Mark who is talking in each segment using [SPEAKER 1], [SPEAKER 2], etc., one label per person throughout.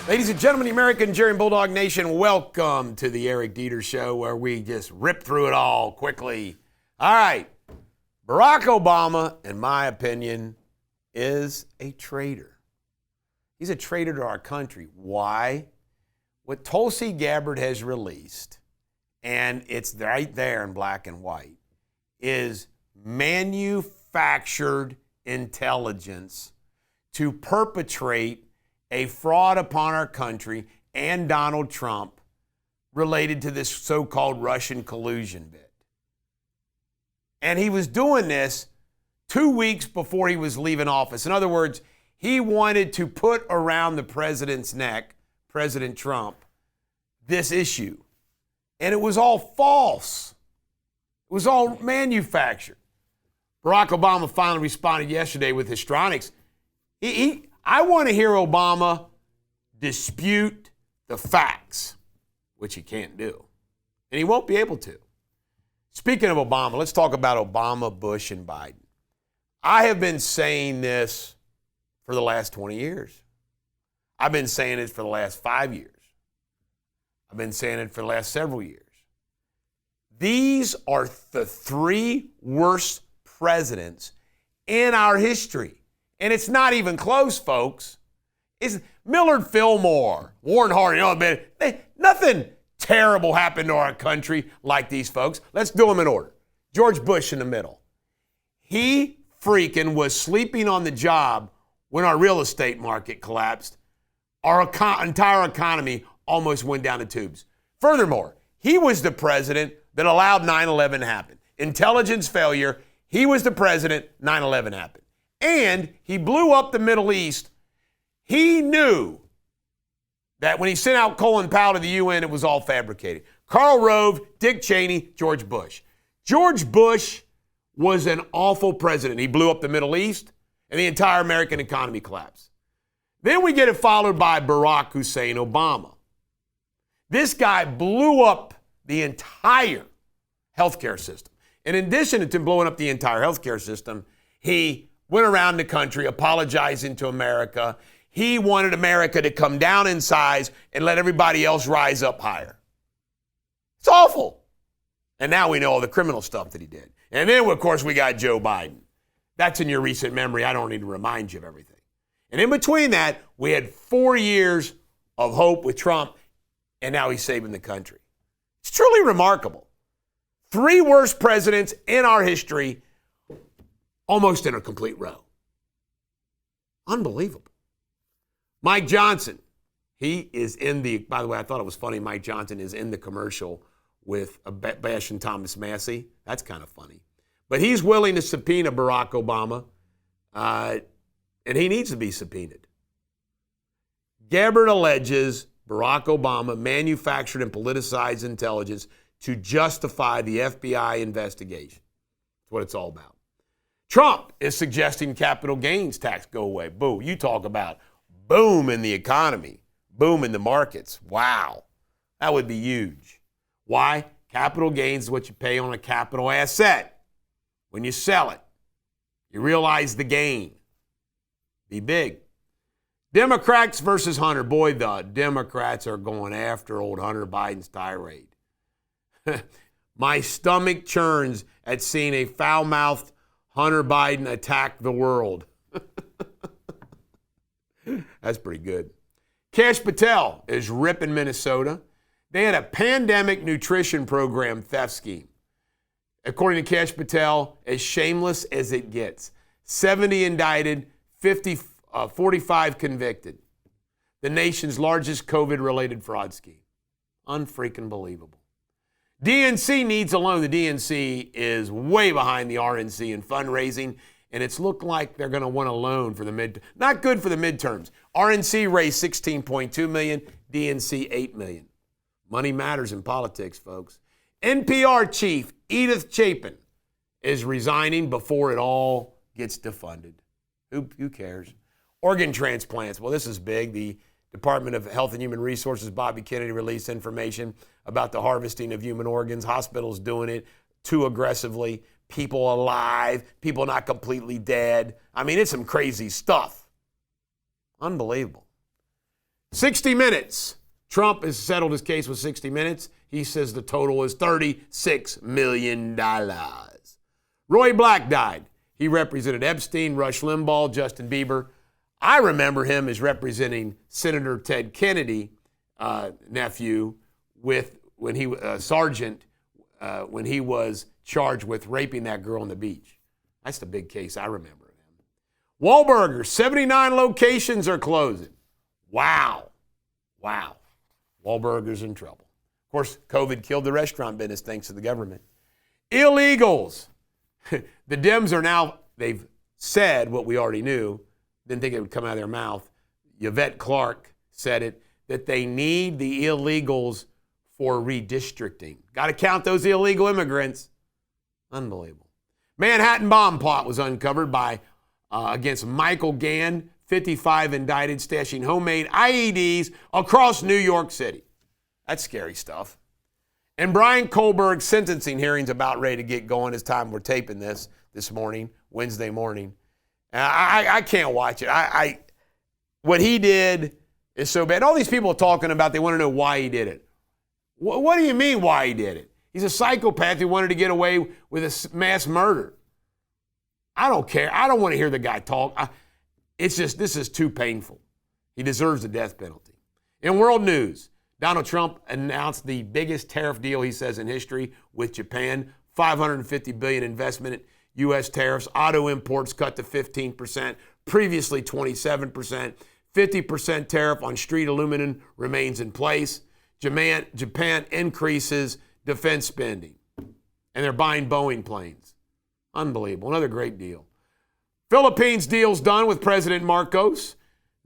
[SPEAKER 1] Ladies and gentlemen, the American Jerry and Bulldog Nation, welcome to the Eric Deters Show, where we just rip through it all quickly. All right, Barack Obama, in my opinion, is a traitor. He's a traitor to our country. Why? What Tulsi Gabbard has released, and it's right there in black and white, is manufactured intelligence to perpetrate a fraud upon our country and Donald Trump related to this so-called Russian collusion bit. And he was doing this 2 weeks before he was leaving office. In other words, he wanted to put around the president's neck, President Trump, this issue. And it was all false. It was all manufactured. Barack Obama finally responded yesterday with histrionics. I want to hear Obama dispute the facts, which he can't do. And he won't be able to. Speaking of Obama, let's talk about Obama, Bush, and Biden. I have been saying this for the last 20 years. I've been saying it for the last 5 years. I've been saying it for the last several years. These are the three worst presidents in our history. And it's not even close, folks. It's Millard Fillmore, Warren Harding. Nothing terrible happened to our country like these folks. Let's do them in order. George Bush in the middle. He freaking was sleeping on the job when our real estate market collapsed. Our entire economy almost went down the tubes. Furthermore, he was the president that allowed 9/11 to happen. Intelligence failure. He was the president, 9/11 happened. And he blew up the Middle East. He knew that when he sent out Colin Powell to the UN, it was all fabricated. Karl Rove, Dick Cheney, George Bush. George Bush was an awful president. He blew up the Middle East, and the entire American economy collapsed. Then we get it followed by Barack Hussein Obama. This guy blew up the entire healthcare system. And in addition to blowing up the entire healthcare system, he went around the country apologizing to America. He wanted America to come down in size and let everybody else rise up higher. It's awful. And now we know all the criminal stuff that he did. And then, of course, we got Joe Biden. That's in your recent memory. I don't need to remind you of everything. And in between that, we had 4 years of hope with Trump, and now he's saving the country. It's truly remarkable. 3 worst presidents in our history, almost in a complete row. Unbelievable. Mike Johnson, he is in the, by the way, I thought it was funny, Mike Johnson is in the commercial with Bash and Thomas Massey. That's kind of funny. But he's willing to subpoena Barack Obama, and he needs to be subpoenaed. Gabbard alleges Barack Obama manufactured and politicized intelligence to justify the FBI investigation. That's what it's all about. Trump is suggesting capital gains tax go away. Boo. You talk about boom in the economy, boom in the markets. Wow. That would be huge. Why? Capital gains is what you pay on a capital asset. When you sell it, you realize the gain. Be big. Democrats versus Hunter. Boy, the Democrats are going after old Hunter Biden's tirade. My stomach churns at seeing a foul-mouthed Hunter Biden attack the world. That's pretty good. Kash Patel is ripping Minnesota. They had a pandemic nutrition program theft scheme. According to Kash Patel, as shameless as it gets. 70 indicted, 45 convicted. The nation's largest COVID-related fraud scheme. Unfreaking believable. DNC needs a loan. The DNC is way behind the RNC in fundraising, and it's looked like they're going to want a loan for the not good for the midterms. RNC raised $16.2 million, DNC $8 million. Money matters in politics, folks. NPR chief Edith Chapin is resigning before it all gets defunded. Who cares? Organ transplants. Well, this is big. The Department of Health and Human Resources, Bobby Kennedy, released information about the harvesting of human organs. Hospitals doing it too aggressively. People alive. People not completely dead. I mean, it's some crazy stuff. Unbelievable. 60 Minutes. Trump has settled his case with 60 Minutes. He says the total is $36 million. Roy Black died. He represented Epstein, Rush Limbaugh, Justin Bieber. I remember him as representing Senator Ted Kennedy, nephew, when he was charged with raping that girl on the beach. That's the big case I remember of him. Wahlburgers, 79 locations are closing. Wow. Wahlburgers in trouble. Of course, COVID killed the restaurant business thanks to the government. Illegals. The Dems are now, they've said what we already knew, didn't think it would come out of their mouth. Yvette Clarke said it, that they need the illegals for redistricting. Got to count those illegal immigrants. Unbelievable. Manhattan bomb plot was uncovered against Michael Gann, 55, indicted, stashing homemade IEDs across New York City. That's scary stuff. And Brian Kohlberg's sentencing hearing's about ready to get going. It's time we're taping this morning, Wednesday morning. I can't watch it. What he did is so bad. All these people are talking about, they want to know why he did it. What do you mean why he did it? He's a psychopath who wanted to get away with a mass murder. I don't care. I don't want to hear the guy talk. This is too painful. He deserves the death penalty. In world news, Donald Trump announced the biggest tariff deal, he says, in history with Japan. $550 billion investment in U.S. tariffs. Auto imports cut to 15%, previously 27%. 50% tariff on street aluminum remains in place. Japan increases defense spending. And they're buying Boeing planes. Unbelievable. Another great deal. Philippines deal's done with President Marcos.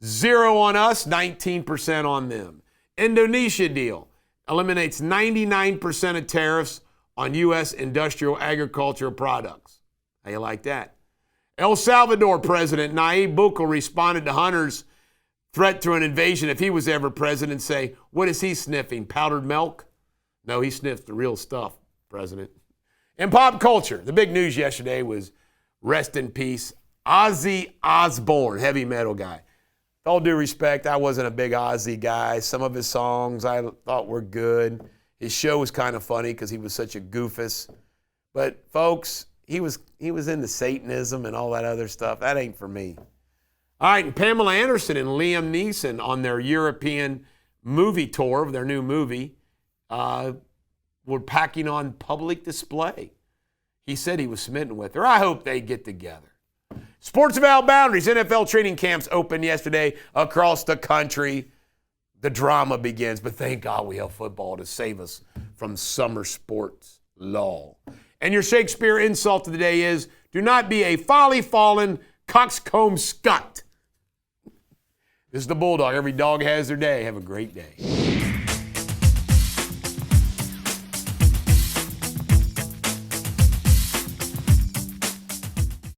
[SPEAKER 1] 0 on us, 19% on them. Indonesia deal eliminates 99% of tariffs on U.S. industrial agricultural products. How you like that? El Salvador President Nayib Bukele responded to Hunter's threat to an invasion if he was ever president, say, what is he sniffing, powdered milk? No, he sniffs the real stuff, President. In pop culture, the big news yesterday was, rest in peace, Ozzy Osbourne, heavy metal guy. With all due respect, I wasn't a big Ozzy guy. Some of his songs I thought were good. His show was kind of funny because he was such a goofus. But folks, he was into Satanism and all that other stuff. That ain't for me. All right, and Pamela Anderson and Liam Neeson on their European movie tour of their new movie were packing on public display. He said he was smitten with her. I hope they get together. Sports Without Boundaries, NFL training camps opened yesterday across the country. The drama begins, but thank God we have football to save us from summer sports law. And your Shakespeare insult of the day is, do not be a folly-fallen coxcomb scut. This is the Bulldog. Every dog has their day. Have a great day.